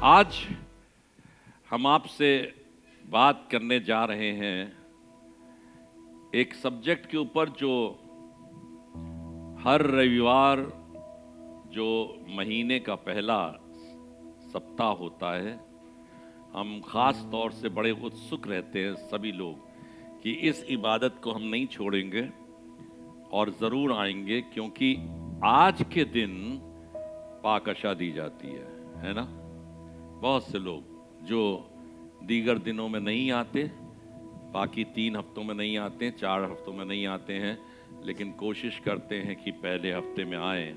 आज हम आपसे बात करने जा रहे हैं एक सब्जेक्ट के ऊपर जो हर रविवार जो महीने का पहला सप्ताह होता है, हम खास तौर से बड़े उत्सुक रहते हैं सभी लोग कि इस इबादत को हम नहीं छोड़ेंगे और ज़रूर आएंगे, क्योंकि आज के दिन पाकशा दी जाती है ना। बहुत से लोग जो दीगर दिनों में नहीं आते, बाकी 3 हफ्तों में नहीं आते, 4 हफ्तों में नहीं आते हैं, लेकिन कोशिश करते हैं कि पहले हफ्ते में आएं,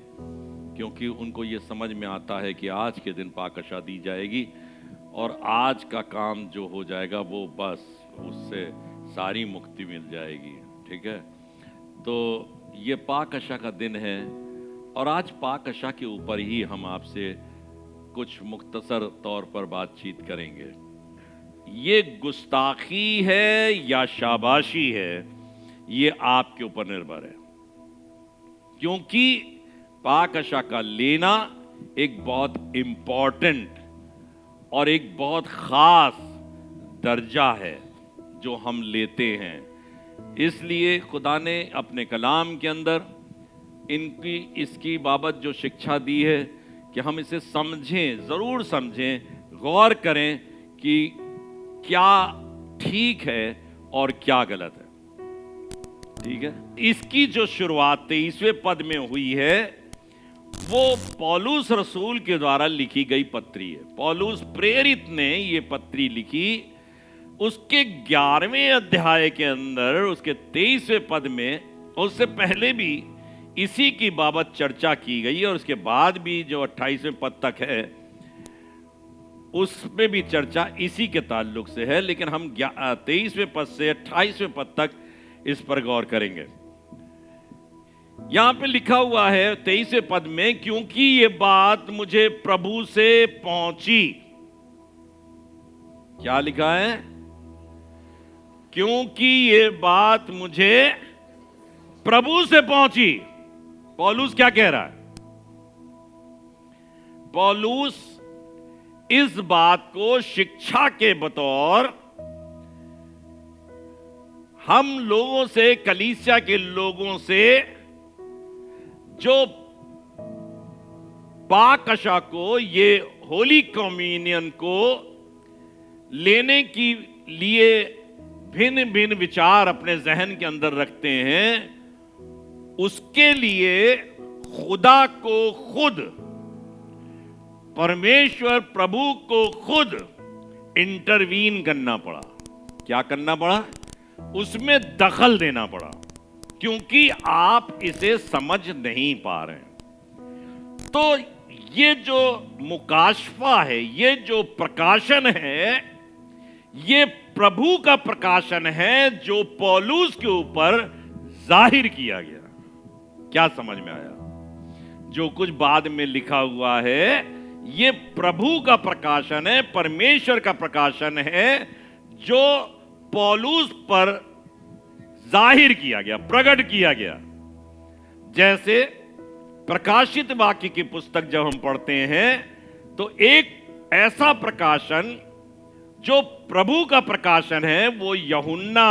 क्योंकि उनको ये समझ में आता है कि आज के दिन पाकशा दी जाएगी और आज का काम जो हो जाएगा वो बस उससे सारी मुक्ति मिल जाएगी। ठीक है, तो ये पाकशा का दिन है और आज पाकशा के ऊपर ही हम आपसे कुछ मुख्तसर तौर पर बातचीत करेंगे। ये गुस्ताखी है या शाबाशी है, ये आपके ऊपर निर्भर है, क्योंकि पाकशा का लेना एक बहुत इम्पॉर्टेंट और एक बहुत खास दर्जा है जो हम लेते हैं। इसलिए खुदा ने अपने कलाम के अंदर इसकी बाबत जो शिक्षा दी है कि हम इसे समझें, ज़रूर समझें, गौर करें कि क्या ठीक है और क्या गलत है। ठीक है, इसकी जो शुरुआत 23वें पद में हुई है वो पौलुस रसूल के द्वारा लिखी गई पत्री है। पौलुस प्रेरित ने ये पत्री लिखी, उसके 11वें अध्याय के अंदर उसके 23वें पद में, उससे पहले भी इसी की बाबत चर्चा की गई और उसके बाद भी जो 28वें पद तक है उसमें भी चर्चा इसी के ताल्लुक से है, लेकिन हम 23वें पद से 28वें पद तक इस पर गौर करेंगे। यहां पे लिखा हुआ है 23वें पद में, क्योंकि ये बात मुझे प्रभु से पहुंची। क्या लिखा है? क्योंकि ये बात मुझे प्रभु से पहुंची। पौलुस क्या कह रहा है? पौलुस इस बात को शिक्षा के बतौर हम लोगों से, कलीसिया के लोगों से, जो पाकशा को, ये होली कम्युनियन को लेने के लिए भिन्न भिन्न विचार अपने जहन के अंदर रखते हैं, उसके लिए खुदा को खुद, परमेश्वर प्रभु को खुद इंटरवीन करना पड़ा। क्या करना पड़ा? उसमें दखल देना पड़ा, क्योंकि आप इसे समझ नहीं पा रहे हैं। तो ये जो मुकाशफा है, ये जो प्रकाशन है, ये प्रभु का प्रकाशन है जो पौलुस के ऊपर जाहिर किया गया। क्या समझ में आया? जो कुछ बाद में लिखा हुआ है ये प्रभु का प्रकाशन है, परमेश्वर का प्रकाशन है जो पौलुस पर जाहिर किया गया, प्रकट किया गया। जैसे प्रकाशित वाक्य की पुस्तक जब हम पढ़ते हैं तो एक ऐसा प्रकाशन जो प्रभु का प्रकाशन है वो यूहन्ना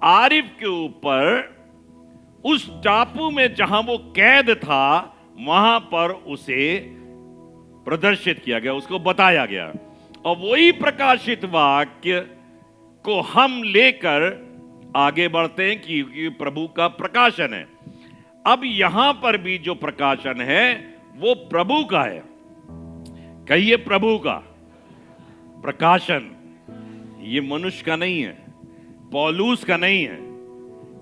आरिफ के ऊपर, उस टापू में जहां वो कैद था वहां पर उसे प्रदर्शित किया गया, उसको बताया गया। और वही प्रकाशित वाक्य को हम लेकर आगे बढ़ते हैं क्योंकि प्रभु का प्रकाशन है। अब यहां पर भी जो प्रकाशन है वो प्रभु का है। कहिए प्रभु का प्रकाशन। ये मनुष्य का नहीं है, पौलुस का नहीं है,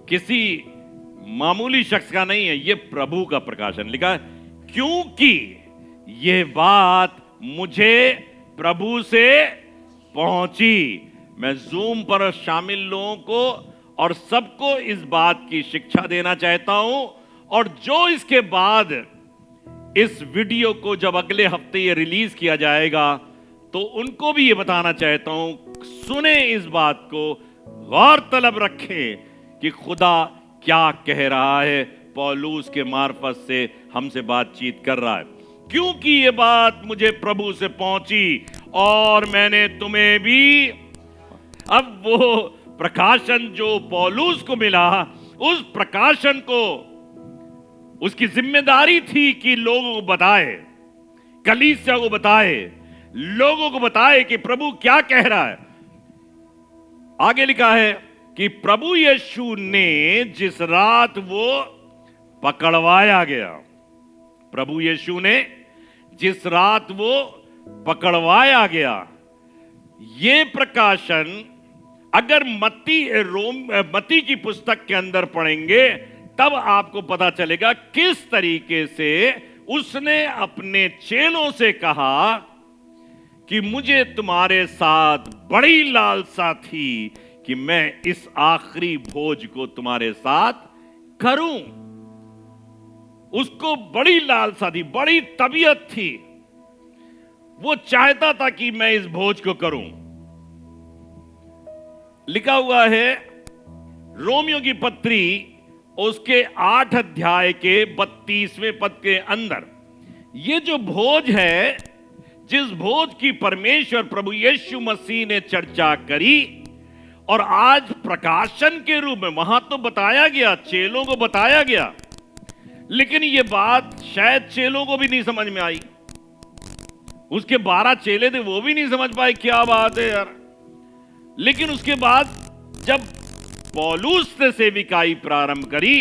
किसी मामूली शख्स का नहीं है, ये प्रभु का प्रकाशन। लिखा है क्योंकि ये बात मुझे प्रभु से पहुंची। मैं जूम पर शामिल लोगों को और सबको इस बात की शिक्षा देना चाहता हूं, और जो इसके बाद इस वीडियो को जब अगले हफ्ते ये रिलीज किया जाएगा तो उनको भी ये बताना चाहता हूं, सुने इस बात को, गौर तलब रखें कि खुदा क्या कह रहा है, पौलुस के मार्फत से हमसे बातचीत कर रहा है। क्योंकि ये बात मुझे प्रभु से पहुंची और मैंने तुम्हें भी। अब वो प्रकाशन जो पौलुस को मिला, उस प्रकाशन को उसकी जिम्मेदारी थी कि लोगों को बताए, कलीसिया को बताए, लोगों को बताए कि प्रभु क्या कह रहा है। आगे लिखा है कि प्रभु यीशु ने जिस रात वो पकड़वाया गया, प्रभु यीशु ने जिस रात वो पकड़वाया गया, ये प्रकाशन अगर मत्ती की पुस्तक के अंदर पढ़ेंगे तब आपको पता चलेगा किस तरीके से उसने अपने चेलों से कहा कि मुझे तुम्हारे साथ बड़ी लालसा थी कि मैं इस आखिरी भोज को तुम्हारे साथ करूं। उसको बड़ी लालसा थी, बड़ी तबीयत थी, वो चाहता था कि मैं इस भोज को करूं। लिखा हुआ है रोमियो की पत्री उसके 8 अध्याय के 32वें पद के अंदर, ये जो भोज है, जिस भोज की परमेश्वर प्रभु यीशु मसीह ने चर्चा करी और आज प्रकाशन के रूप में वहां तो बताया गया, चेलों को बताया गया, लेकिन ये बात शायद चेलों को भी नहीं समझ में आई। उसके 12 चेले थे, वो भी नहीं समझ पाए क्या बात है यार। लेकिन उसके बाद जब पौलुस ने सेविकाई प्रारंभ करी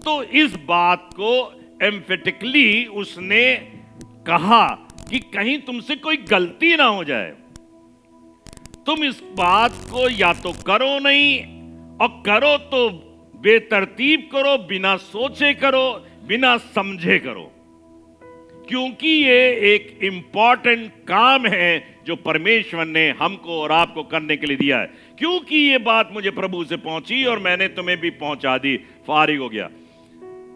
तो इस बात को एम्फेटिकली उसने कहा कि कहीं तुमसे कोई गलती ना हो जाए, तुम इस बात को या तो करो नहीं, और करो तो बेतरतीब करो, बिना सोचे करो, बिना समझे करो, क्योंकि ये एक इंपॉर्टेंट काम है जो परमेश्वर ने हमको और आपको करने के लिए दिया है। क्योंकि ये बात मुझे प्रभु से पहुंची और मैंने तुम्हें भी पहुंचा दी, फारिग हो गया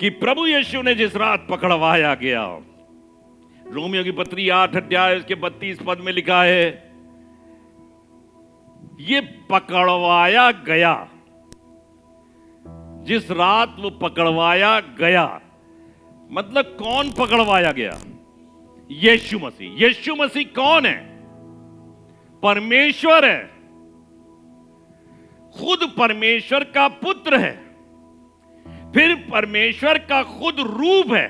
कि प्रभु यीशु ने जिस रात पकड़वाया गया, रोमियो की पत्री 8 अध्याय उसके 32 पद में लिखा है, ये पकड़वाया गया, जिस रात वो पकड़वाया गया, मतलब कौन पकड़वाया गया? यीशु मसीह। यीशु मसीह कौन है? परमेश्वर है, खुद परमेश्वर का पुत्र है, फिर परमेश्वर का खुद रूप है।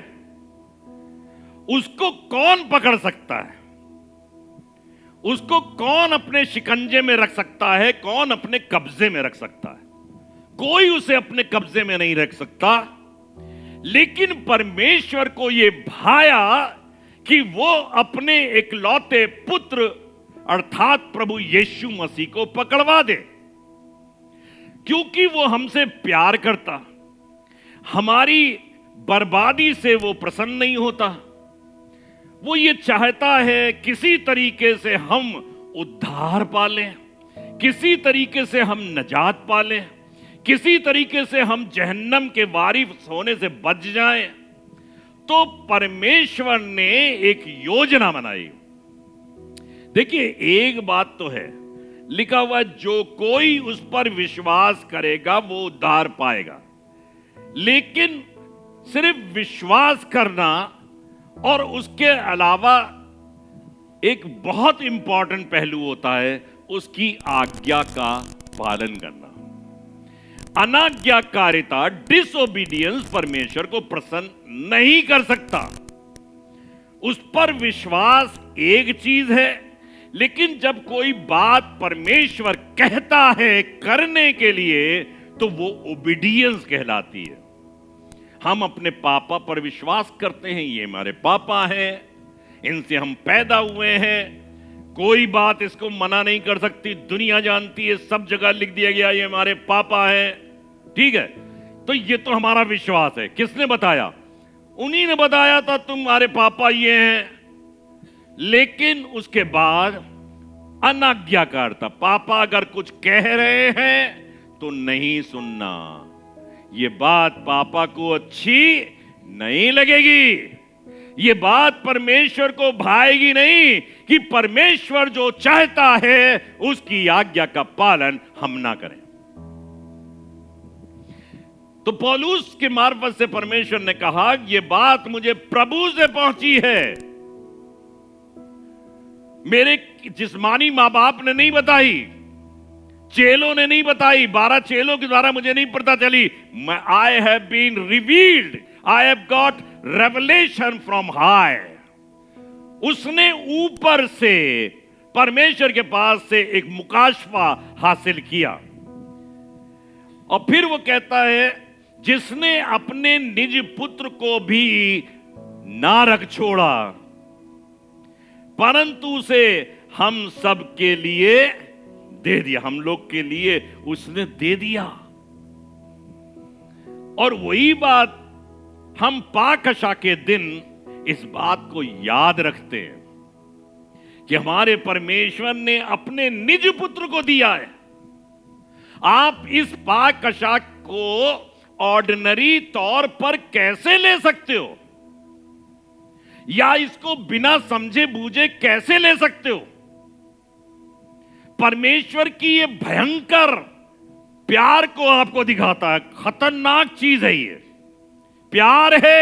उसको कौन पकड़ सकता है? उसको कौन अपने शिकंजे में रख सकता है? कौन अपने कब्जे में रख सकता है? कोई उसे अपने कब्जे में नहीं रख सकता। लेकिन परमेश्वर को यह भाया कि वो अपने इकलौते पुत्र अर्थात प्रभु यीशु मसीह को पकड़वा दे, क्योंकि वो हमसे प्यार करता, हमारी बर्बादी से वो प्रसन्न नहीं होता। वो ये चाहता है किसी तरीके से हम उद्धार पालें, किसी तरीके से हम नजात पालें, किसी तरीके से हम जहन्नम के वारिस होने से बच जाएं। तो परमेश्वर ने एक योजना बनाई। देखिए, एक बात तो है, लिखा हुआ जो कोई उस पर विश्वास करेगा वो उद्धार पाएगा। लेकिन सिर्फ विश्वास करना और उसके अलावा एक बहुत इंपॉर्टेंट पहलू होता है उसकी आज्ञा का पालन करना। अनाज्ञाकारिता, डिसोबीडियंस परमेश्वर को प्रसन्न नहीं कर सकता। उस पर विश्वास एक चीज है, लेकिन जब कोई बात परमेश्वर कहता है करने के लिए तो वो ओबीडियंस कहलाती है। हम अपने पापा पर विश्वास करते हैं, ये हमारे पापा हैं, इनसे हम पैदा हुए हैं, कोई बात इसको मना नहीं कर सकती, दुनिया जानती है, सब जगह लिख दिया गया ये हमारे पापा हैं, ठीक है। तो ये तो हमारा विश्वास है। किसने बताया? उन्हीं ने बताया था तुम्हारे पापा ये हैं। लेकिन उसके बाद अनाज्ञाकारिता, पापा अगर कुछ कह रहे हैं तो नहीं सुनना, ये बात पापा को अच्छी नहीं लगेगी, ये बात परमेश्वर को भाएगी नहीं कि परमेश्वर जो चाहता है उसकी आज्ञा का पालन हम ना करें। तो पौलुस के मार्फत से परमेश्वर ने कहा, यह बात मुझे प्रभु से पहुंची है। मेरे जिस्मानी मां बाप ने नहीं बताई, चेलों ने नहीं बताई, 12 चेलों के द्वारा मुझे नहीं पता चली। I have been revealed, I have got revelation from high. उसने ऊपर से परमेश्वर के पास से एक मुकाशफा हासिल किया। और फिर वो कहता है, जिसने अपने निज पुत्र को भी ना रख छोड़ा, परंतु उसे हम सब के लिए दे दिया। हम लोग के लिए उसने दे दिया। और वही बात हम पाकशा के दिन इस बात को याद रखते हैं कि हमारे परमेश्वर ने अपने निज पुत्र को दिया है। आप इस पाकशा को ऑर्डिनरी तौर पर कैसे ले सकते हो, या इसको बिना समझे बूझे कैसे ले सकते हो? परमेश्वर की ये भयंकर प्यार को आपको दिखाता है। खतरनाक चीज है ये। प्यार है,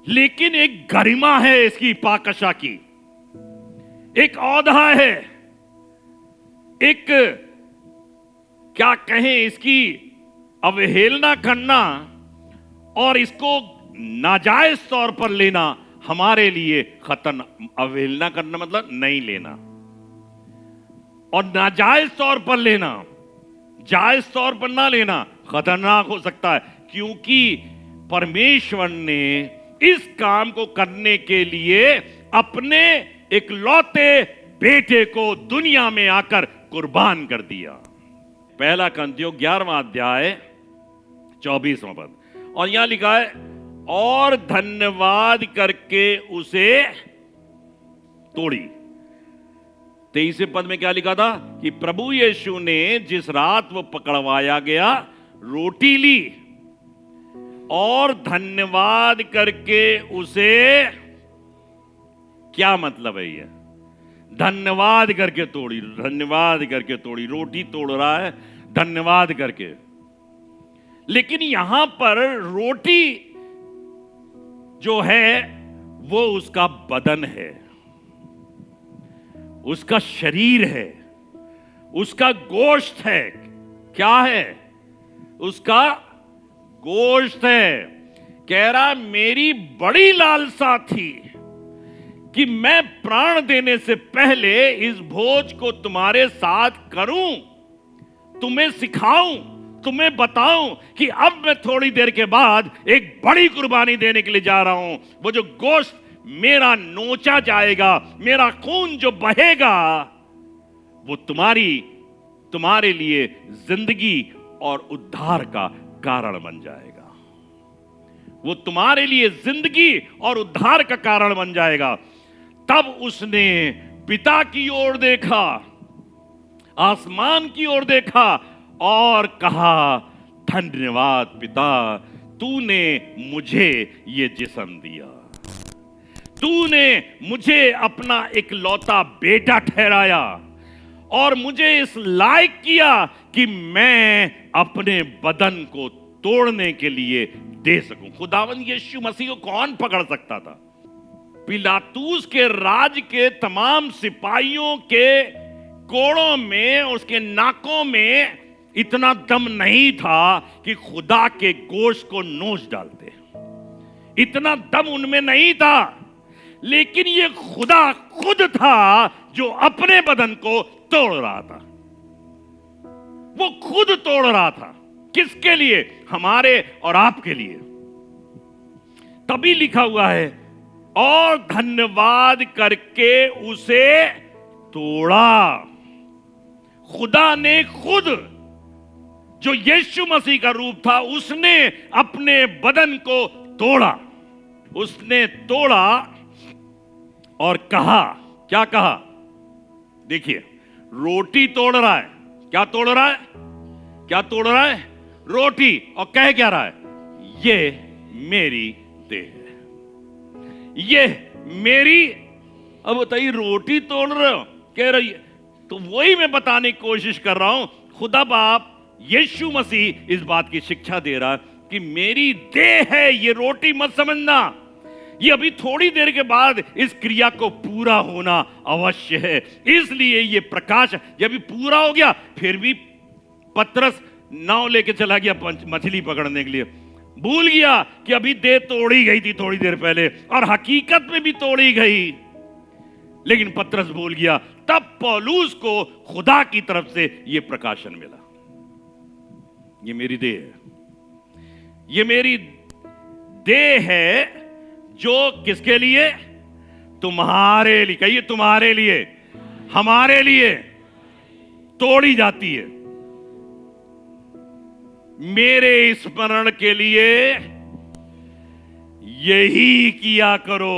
लेकिन एक गरिमा है इसकी पाकशा की, एक औधा है, एक क्या कहें, इसकी अवहेलना करना और इसको नाजायज तौर पर लेना हमारे लिए खतरनाक। अवहेलना करना मतलब नहीं लेना, और नाजायज तौर पर लेना, जायज तौर पर ना लेना खतरनाक हो सकता है। क्योंकि परमेश्वर ने इस काम को करने के लिए अपने इकलौते बेटे को दुनिया में आकर कुर्बान कर दिया। पहला कुरिन्थियों 11वां अध्याय 24वां पद, और यहां लिखा है, और धन्यवाद करके उसे तोड़ी। 23वें पद में क्या लिखा था कि प्रभु यीशु ने जिस रात वो पकड़वाया गया रोटी ली और धन्यवाद करके उसे, क्या मतलब है ये? धन्यवाद करके तोड़ी, धन्यवाद करके तोड़ी। रोटी तोड़ रहा है धन्यवाद करके। लेकिन यहां पर रोटी जो है वो उसका बदन है, उसका शरीर है, उसका गोश्त है। क्या है? उसका गोश्त है। कह रहा, मेरी बड़ी लालसा थी कि मैं प्राण देने से पहले इस भोज को तुम्हारे साथ करूं, तुम्हें सिखाऊं, तुम्हें बताऊं कि अब मैं थोड़ी देर के बाद एक बड़ी कुर्बानी देने के लिए जा रहा हूं। वो जो गोश्त मेरा नोचा जाएगा, मेरा खून जो बहेगा, वो तुम्हारे लिए जिंदगी और उद्धार का कारण बन जाएगा। वो तुम्हारे लिए जिंदगी और उद्धार का कारण बन जाएगा। तब उसने पिता की ओर देखा, आसमान की ओर देखा और कहा, धन्यवाद पिता, तूने मुझे ये जिस्म दिया, तूने मुझे अपना इकलौता बेटा ठहराया और मुझे इस लायक किया कि मैं अपने बदन को तोड़ने के लिए दे सकूं। खुदावंद यीशु मसीह को कौन पकड़ सकता था? पिलातूस के राज के तमाम सिपाहियों के कोड़ों में, उसके नाकों में इतना दम नहीं था कि खुदा के गोश्त को नोच डालते। इतना दम उनमें नहीं था। लेकिन ये खुदा खुद था जो अपने बदन को तोड़ रहा था। वो खुद तोड़ रहा था। किसके लिए? हमारे और आपके लिए। तभी लिखा हुआ है, और धन्यवाद करके उसे तोड़ा। खुदा ने खुद, जो यीशु मसीह का रूप था, उसने अपने बदन को तोड़ा। उसने तोड़ा और कहा, क्या कहा? देखिए, रोटी तोड़ रहा है। क्या तोड़ रहा है? क्या तोड़ रहा है? रोटी। और कह क्या रहा है? ये मेरी देह है, ये मेरी। अब बताइए, रोटी तोड़ रहे हो, कह रही है। तो वही मैं बताने की कोशिश कर रहा हूं। खुदा बाप यीशु मसीह इस बात की शिक्षा दे रहा है कि मेरी देह है, ये रोटी मत समझना ये अभी थोड़ी देर के बाद इस क्रिया को पूरा होना अवश्य है। इसलिए ये प्रकाश जब भी पूरा हो गया, फिर भी पतरस नाव लेके चला गया मछली पकड़ने के लिए। भूल गया कि अभी दे तोड़ी गई थी थोड़ी देर पहले, और हकीकत में भी तोड़ी गई, लेकिन पतरस भूल गया। तब पौलुस को खुदा की तरफ से यह प्रकाशन मिला, ये मेरी देह है, ये मेरी देह है जो किसके लिए? तुम्हारे लिए। कहिए तुम्हारे लिए, हमारे लिए तोड़ी जाती है। मेरे स्मरण के लिए यही किया करो।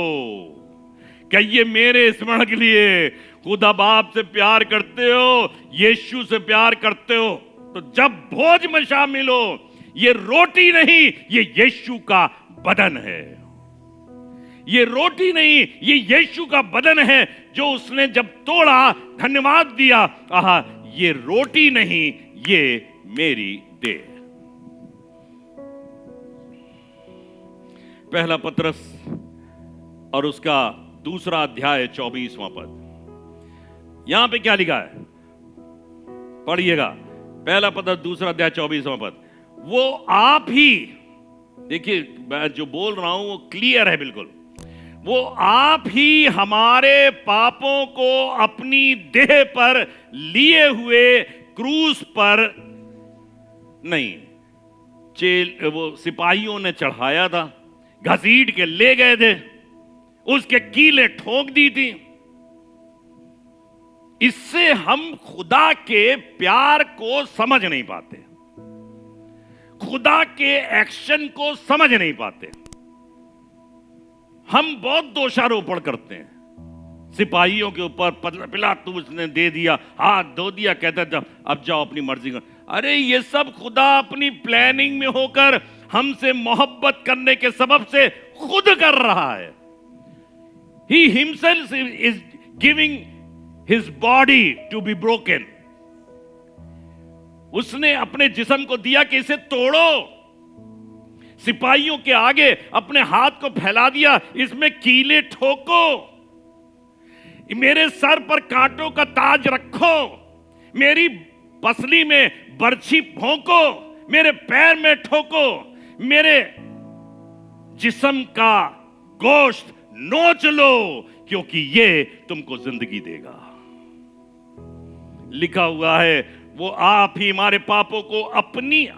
कहिए मेरे स्मरण के लिए। खुदा बाप से प्यार करते हो, यीशु से प्यार करते हो, तो जब भोज में शामिल हो, ये रोटी नहीं, ये यीशु का बदन है। ये रोटी नहीं, ये यीशु का बदन है, जो उसने जब तोड़ा धन्यवाद दिया। आहा, ये रोटी नहीं, ये मेरी देह। पहला पतरस और उसका दूसरा अध्याय 24वां पद, यहां पे क्या लिखा है? पढ़िएगा। पहला पतरस दूसरा अध्याय 24वां पद। वो आप ही, देखिए मैं जो बोल रहा हूं वो क्लियर है बिल्कुल। वो आप ही हमारे पापों को अपनी देह पर लिए हुए क्रूस पर नहीं, वो सिपाहियों ने चढ़ाया था, घसीट के ले गए थे, उसके कीलें ठोक दी थी। इससे हम खुदा के प्यार को समझ नहीं पाते, खुदा के एक्शन को समझ नहीं पाते। हम बहुत दोषारोपण करते हैं सिपाहियों के ऊपर। पिलातुस ने दे दिया, हाथ धो दिया, कहता था अब जाओ अपनी मर्जी कर। अरे ये सब खुदा अपनी प्लानिंग में होकर हमसे मोहब्बत करने के सबब से खुद कर रहा है। He himself is giving his body to be broken. उसने अपने जिस्म को दिया कि इसे तोड़ो। सिपाहियों के आगे अपने हाथ को फैला दिया, इसमें कीले ठोको, मेरे सर पर कांटों का ताज रखो, मेरी पसली में बर्छी भोंको, मेरे पैर में ठोको, मेरे जिस्म का गोश्त नोच लो, क्योंकि ये तुमको जिंदगी देगा। लिखा हुआ है वो आप ही हमारे पापों को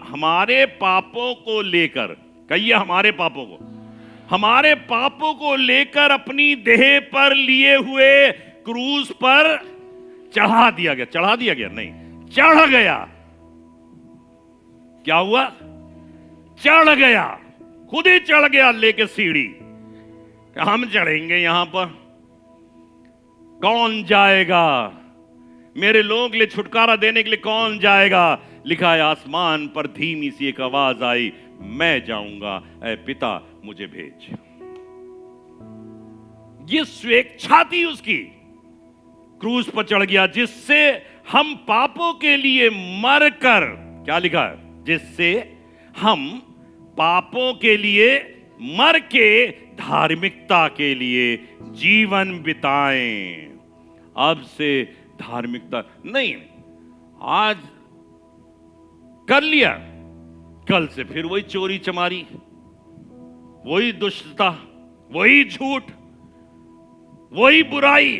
हमारे पापों को लेकर, कहिए हमारे पापों को, हमारे पापों को लेकर अपनी देह पर लिए हुए क्रूस पर चढ़ा दिया गया। चढ़ा दिया गया नहीं, चढ़ गया। क्या हुआ? चढ़ गया, खुद ही चढ़ गया लेके सीढ़ी। हम चढ़ेंगे यहां पर? कौन जाएगा मेरे लोगों के लिए छुटकारा देने के लिए? कौन जाएगा? लिखा है आसमान पर धीमी सी एक आवाज आई, मैं जाऊंगा, ऐ पिता मुझे भेज। ये स्वेच्छा थी उसकी, क्रूस पर चढ़ गया, जिससे हम पापों के लिए मरकर, क्या लिखा है? जिससे हम पापों के लिए मर के धार्मिकता के लिए जीवन बिताएं। अब से धार्मिकता नहीं, आज कर लिया, कल से फिर वही चोरी चमारी, वही दुष्टता, वही झूठ, वही बुराई।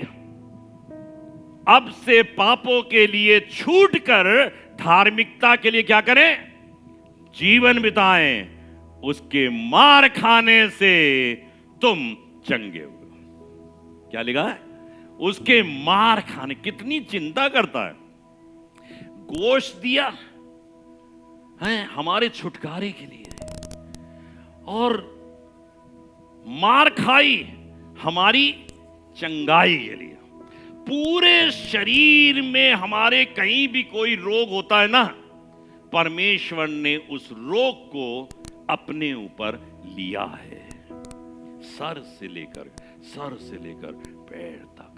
अब से पापों के लिए छूट कर धार्मिकता के लिए क्या करें? जीवन बिताएं। उसके मार खाने से तुम चंगे हो। क्या लिखा है? उसके मार खाने। कितनी चिंता करता है। गोश्त दिया है हमारे छुटकारे के लिए, और मार खाई हमारी चंगाई के लिए। पूरे शरीर में हमारे कहीं भी कोई रोग होता है ना, परमेश्वर ने उस रोग को अपने ऊपर लिया है। सर से लेकर पैर तक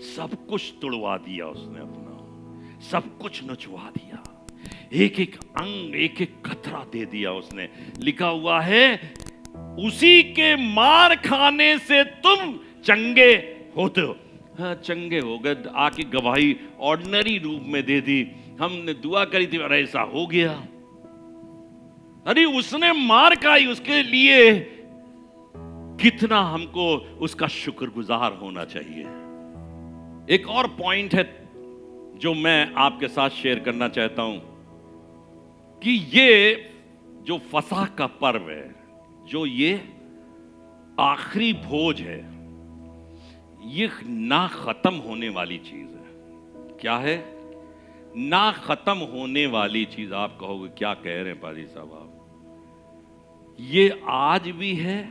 सब कुछ तुड़वा दिया उसने, अपना सब कुछ नचवा दिया, एक एक अंग, एक एक कतरा दे दिया उसने। लिखा हुआ है उसी के मार खाने से तुम चंगे होते हो। हाँ, चंगे हो गए, आके गवाही ऑर्डिनरी रूप में दे दी, हमने दुआ करी थी और ऐसा हो गया। अरे उसने मार खाई, उसके लिए कितना हमको उसका शुक्रगुजार होना चाहिए। एक और पॉइंट है जो मैं आपके साथ शेयर करना चाहता हूं कि ये जो फसह का पर्व है, जो ये आखिरी भोज है, ये ना खत्म होने वाली चीज है। क्या है? ना खत्म होने वाली चीज। आप कहोगे क्या कह रहे हैं पादी साहब आप? ये आज भी है,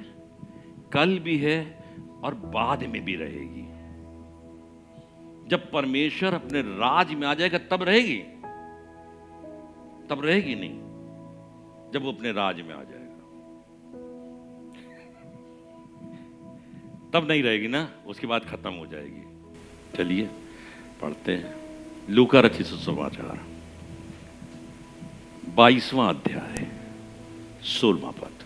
कल भी है और बाद में भी रहेगी। जब परमेश्वर अपने राज में आ जाएगा तब रहेगी, तब रहेगी नहीं, जब वो अपने राज में आ जाएगा तब नहीं रहेगी ना, उसके बाद खत्म हो जाएगी। चलिए पढ़ते हैं लूका रचित सुसमाचार 22वां अध्याय 16वां पद।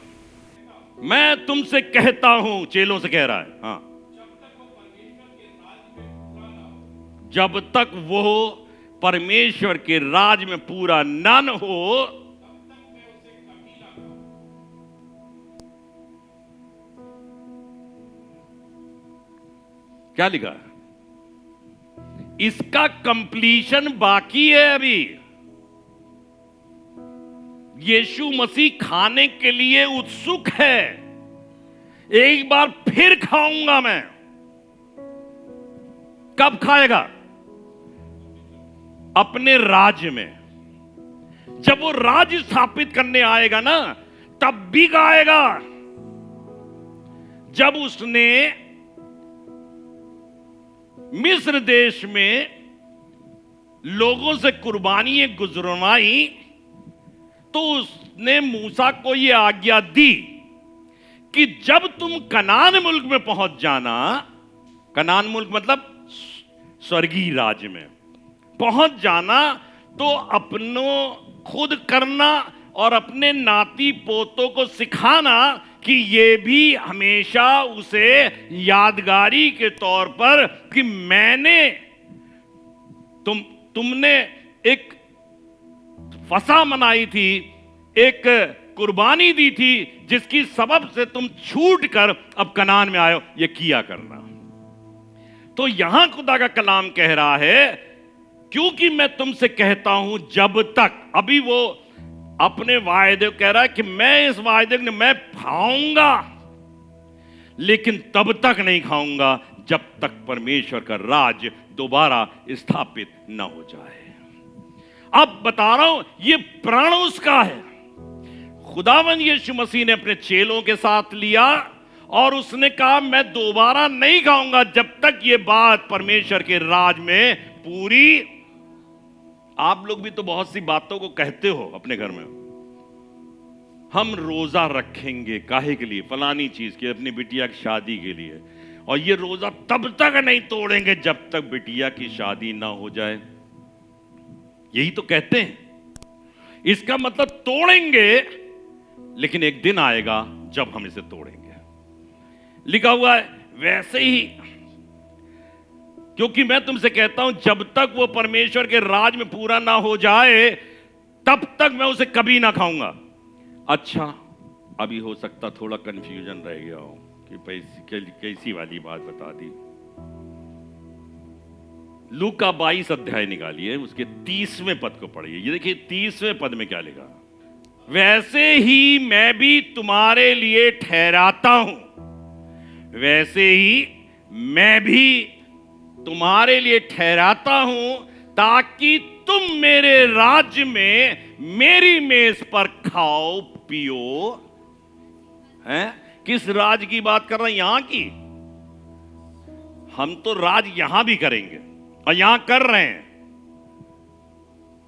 मैं तुमसे कहता हूं, चेलों से कह रहा है, हाँ, जब तक वो परमेश्वर के राज में पूरा न हो, क्या लिखा है? इसका कंप्लीशन बाकी है अभी। यीशु मसीह खाने के लिए उत्सुक है। एक बार फिर खाऊंगा मैं। कब खाएगा? अपने राज्य में। जब वो राज्य स्थापित करने आएगा ना, तब भी खाएगा। जब उसने मिस्र देश में लोगों से कुर्बानियां गुजरवाई, तो उसने मूसा को यह आज्ञा दी कि जब तुम कनान मुल्क में पहुंच जाना, कनान मुल्क मतलब स्वर्गीय राज्य में पहुंच जाना, तो अपनों खुद करना और अपने नाती पोतों को सिखाना कि ये भी हमेशा उसे यादगारी के तौर पर कि मैंने तुमने एक फसह मनाई थी, एक कुर्बानी दी थी, जिसकी सबब से तुम छूट कर अब कनान में आए हो, ये किया करना। तो यहां खुदा का कलाम कह रहा है, क्योंकि मैं तुमसे कहता हूं जब तक, अभी वो अपने वायदे कह रहा है कि मैं इस वायदे में मैं खाऊंगा, लेकिन तब तक नहीं खाऊंगा जब तक परमेश्वर का राज दोबारा स्थापित न हो जाए। अब बता रहा हूं, ये प्रण उसका है। खुदावन यीशु मसीह ने अपने चेलों के साथ लिया और उसने कहा मैं दोबारा नहीं खाऊंगा जब तक ये बात परमेश्वर के राज में पूरी। आप लोग भी तो बहुत सी बातों को कहते हो अपने घर में, हम रोजा रखेंगे काहे के लिए? फलानी चीज के, अपनी बिटिया की शादी के लिए, और ये रोजा तब तक नहीं तोड़ेंगे जब तक बिटिया की शादी ना हो जाए। यही तो कहते हैं। इसका मतलब तोड़ेंगे, लेकिन एक दिन आएगा जब हम इसे तोड़ेंगे। लिखा हुआ है वैसे ही, क्योंकि मैं तुमसे कहता हूं जब तक वो परमेश्वर के राज में पूरा ना हो जाए तब तक मैं उसे कभी ना खाऊंगा। अच्छा, अभी हो सकता थोड़ा कंफ्यूजन रह गया हो कि कैसी वाली बात बता दी। लूका 22 अध्याय निकालिए, उसके 30वें पद को पढ़िए। ये देखिए 30वें पद में क्या लिखा, वैसे ही मैं भी तुम्हारे लिए ठहराता हूं, वैसे ही मैं भी तुम्हारे लिए ठहराता हूं, ताकि तुम मेरे राज्य में मेरी मेज पर खाओ पियो। हैं? किस राज की बात कर रहे हैं? यहां की। हम तो राज यहां भी करेंगे और यहां कर रहे हैं।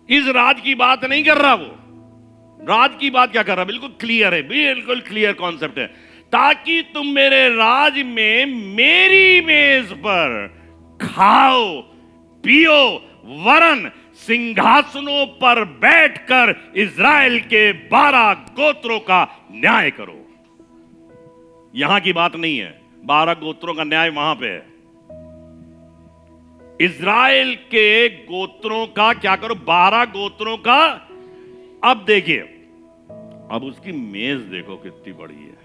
इस राज की बात नहीं कर रहा वो। राज की बात क्या कर रहा? बिल्कुल क्लियर है, बिल्कुल क्लियर कॉन्सेप्ट है। ताकि तुम मेरे राज में मेरी मेज पर खाओ पियो, वरन सिंहासनों पर बैठकर इज़राइल के 12 गोत्रों का न्याय करो। यहां की बात नहीं है, 12 गोत्रों का न्याय वहां पे है। इज़राइल के गोत्रों का क्या करो, 12 गोत्रों का। अब देखिए, अब उसकी मेज देखो कितनी बड़ी है।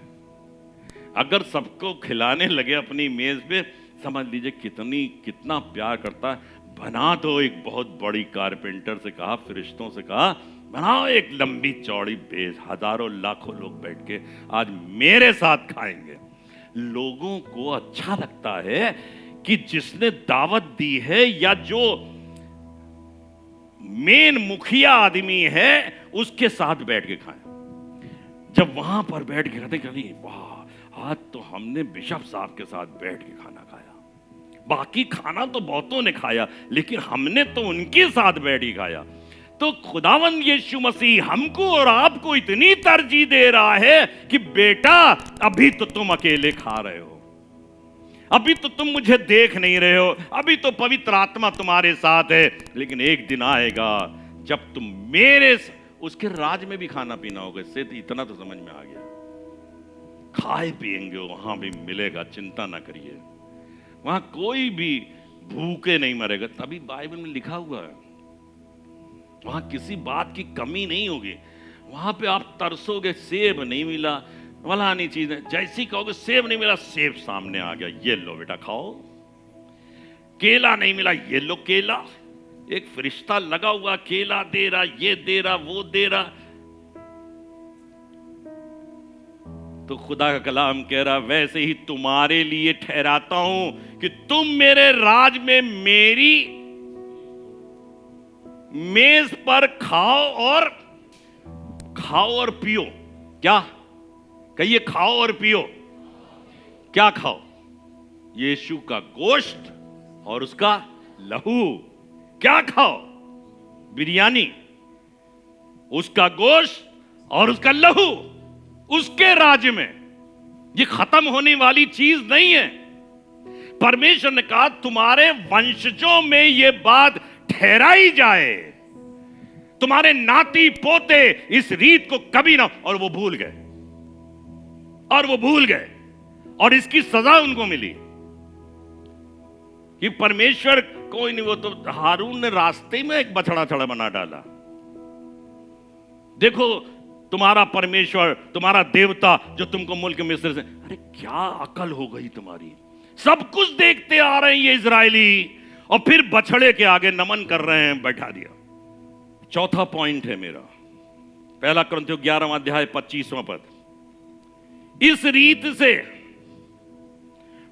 अगर सबको खिलाने लगे अपनी मेज पे, समझ लीजिए कितना प्यार करता है। बना दो एक बहुत बड़ी, कारपेंटर से कहा, फरिश्तों से कहा, बनाओ एक लंबी चौड़ी मेज, हजारों लाखों लोग बैठ के आज मेरे साथ खाएंगे। लोगों को अच्छा लगता है कि जिसने दावत दी है या जो मेन मुखिया आदमी है उसके साथ बैठ के खाएं। जब वहां पर बैठ के खाते, कहते वाह, आज तो हमने बिशप साहब के साथ बैठ के खाना खाया। बाकी खाना तो बहुतों ने खाया, लेकिन हमने तो उनके साथ बैठ ही खाया। तो खुदावंद यीशु मसीह हमको और आपको इतनी तरजीह दे रहा है कि बेटा, अभी तो तुम अकेले खा रहे हो, अभी तो तुम मुझे देख नहीं रहे हो, अभी तो पवित्र आत्मा तुम्हारे साथ है, लेकिन एक दिन आएगा जब तुम मेरे उसके राज में भी खाना पीना होगा। इससे तो इतना तो समझ में आ गया, खाए पिएंगे, वहां भी मिलेगा, चिंता ना करिए। वहां कोई भी भूखे नहीं मरेगा। तभी बाइबल में लिखा हुआ है वहां किसी बात की कमी नहीं होगी। वहां पे आप तरसोगे, सेब नहीं मिला, फलानी चीज है, जैसी कहोगे सेब नहीं मिला, सेब सामने आ गया, ये लो बेटा खाओ। केला नहीं मिला, ये लो केला, एक फरिश्ता लगा हुआ केला दे रहा, ये दे रहा, वो दे रहा। तो खुदा का कलाम कह रहा, वैसे ही तुम्हारे लिए ठहराता हूं कि तुम मेरे राज में मेरी मेज पर खाओ और पियो। क्या कहिए, खाओ और पियो। क्या खाओ? यीशु का गोश्त और उसका लहू। क्या खाओ? बिरयानी, उसका गोश्त और उसका लहू, उसके राज्य में। ये खत्म होने वाली चीज नहीं है। परमेश्वर ने कहा तुम्हारे वंशजों में ये बात ठहराई जाए, तुम्हारे नाती पोते इस रीत को कभी ना। और वो भूल गए, और इसकी सजा उनको मिली कि परमेश्वर कोई नहीं, वो तो हारून ने रास्ते में एक बछड़ा छड़ा बना डाला। देखो तुम्हारा परमेश्वर, तुम्हारा देवता जो तुमको मुल्क मिस्र से, अरे क्या अकल हो गई तुम्हारी। सब कुछ देखते आ रहे हैं ये इजरायली, और फिर बछड़े के आगे नमन कर रहे हैं, बैठा दिया। चौथा पॉइंट है मेरा, 1 कुरिन्थियों 11वां अध्याय 25वां पद। इस रीत से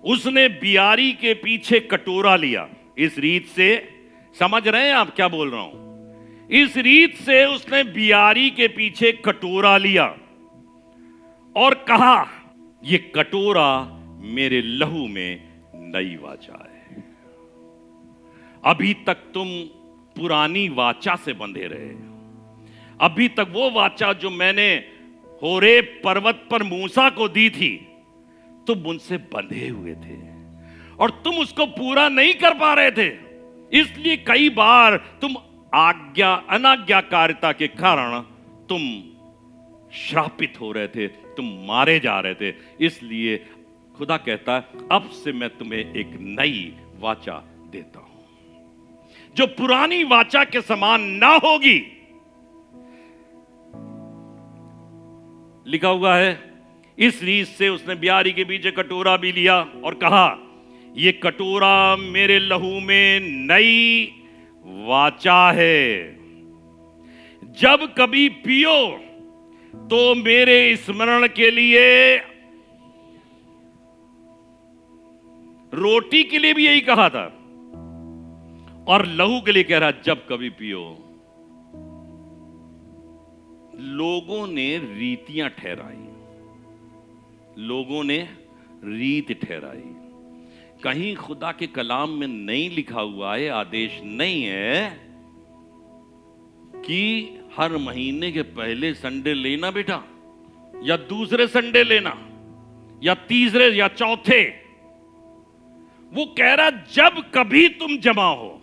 उसने बियारी के पीछे कटोरा लिया। इस रीत से, समझ रहे हैं आप क्या बोल रहा हूं? इस रीत से उसने बियारी के पीछे कटोरा लिया और कहा, ये कटोरा मेरे लहू में नई वाचा है। अभी तक तुम पुरानी वाचा से बंधे रहे, अभी तक वो वाचा जो मैंने होरेब पर्वत पर मूसा को दी थी, तुम उनसे बंधे हुए थे और तुम उसको पूरा नहीं कर पा रहे थे। इसलिए कई बार तुम अनाज्ञाकारिता के कारण तुम श्रापित हो रहे थे, तुम मारे जा रहे थे। इसलिए खुदा कहता है, अब से मैं तुम्हें एक नई वाचा देता हूं जो पुरानी वाचा के समान ना होगी। लिखा हुआ है, इस रीत से उसने बियारी के पीछे कटोरा भी लिया और कहा, ये कटोरा मेरे लहू में नई वाचा है। जब कभी पियो तो मेरे स्मरण के लिए, रोटी के लिए भी यही कहा था और लहू के लिए कह रहा, जब कभी पियो। लोगों ने रीतियां ठहराई, लोगों ने रीत ठहराई। कहीं खुदा के कलाम में नहीं लिखा हुआ है, आदेश नहीं है कि हर महीने के पहले संडे लेना बेटा, या दूसरे संडे लेना, या तीसरे या चौथे। वो कह रहा जब कभी तुम जमा हो।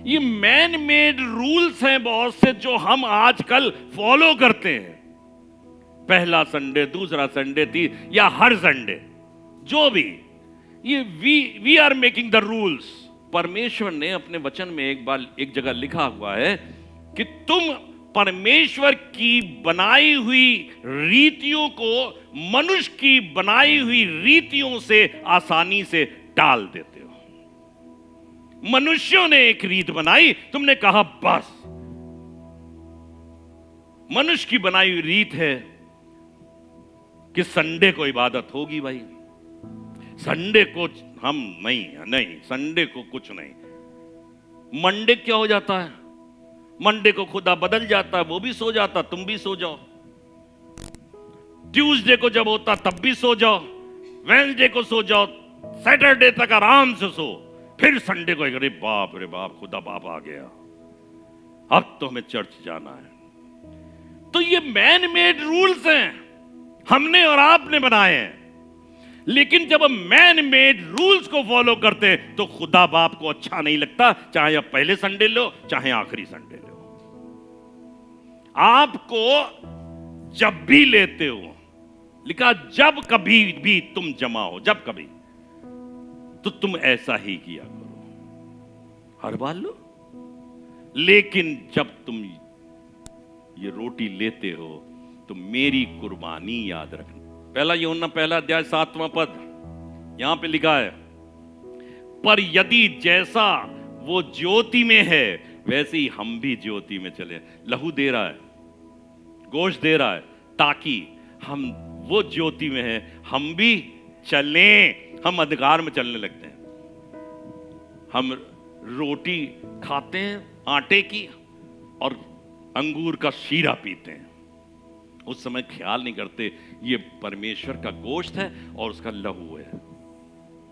ये मैन मेड रूल्स हैं बहुत से जो हम आजकल फॉलो करते हैं। पहला संडे, दूसरा संडे, या हर संडे, जो भी, ये we are making the rules. परमेश्वर ने अपने वचन में एक जगह लिखा हुआ है कि तुम परमेश्वर की बनाई हुई रीतियों को मनुष्य की बनाई हुई रीतियों से आसानी से टाल देते हो। मनुष्यों ने एक रीत बनाई, तुमने कहा बस। मनुष्य की बनाई हुई रीत है कि संडे को इबादत होगी भाई, संडे को हम नहीं, संडे को कुछ नहीं। मंडे क्या हो जाता है? मंडे को खुदा बदल जाता है, वो भी सो जाता, तुम भी सो जाओ। ट्यूसडे को जब होता तब भी सो जाओ, वेडनेसडे को सो जाओ, सैटरडे तक आराम से सो, फिर संडे को अरे बाप रे बाप, खुदा बाप आ गया, अब तो हमें चर्च जाना है। तो ये मैन मेड रूल्स हैं, हमने और आपने बनाए हैं। लेकिन जब हम मैन मेड रूल्स को फॉलो करते हैं तो खुदा बाप को अच्छा नहीं लगता, चाहे आप पहले संडे लो चाहे आखिरी संडे लो। आपको जब भी लेते हो, लिखा जब कभी भी तुम जमा हो, जब कभी, तो तुम ऐसा ही किया करो, हर बार लो। लेकिन जब तुम ये रोटी लेते हो तो मेरी कुर्बानी याद रखना। पहला यूहन्ना पहला अध्याय 7वां पद, यहां पे लिखा है, पर यदि जैसा वो ज्योति में है वैसे ही हम भी ज्योति में चले। लहू दे रहा है, गोश्त दे रहा है, ताकि हम, वो ज्योति में है, हम भी चलें। हम अंधकार में चलने लगते हैं, हम रोटी खाते हैं आटे की और अंगूर का शीरा पीते हैं, उस समय ख्याल नहीं करते ये परमेश्वर का गोश्त है और उसका लहू है।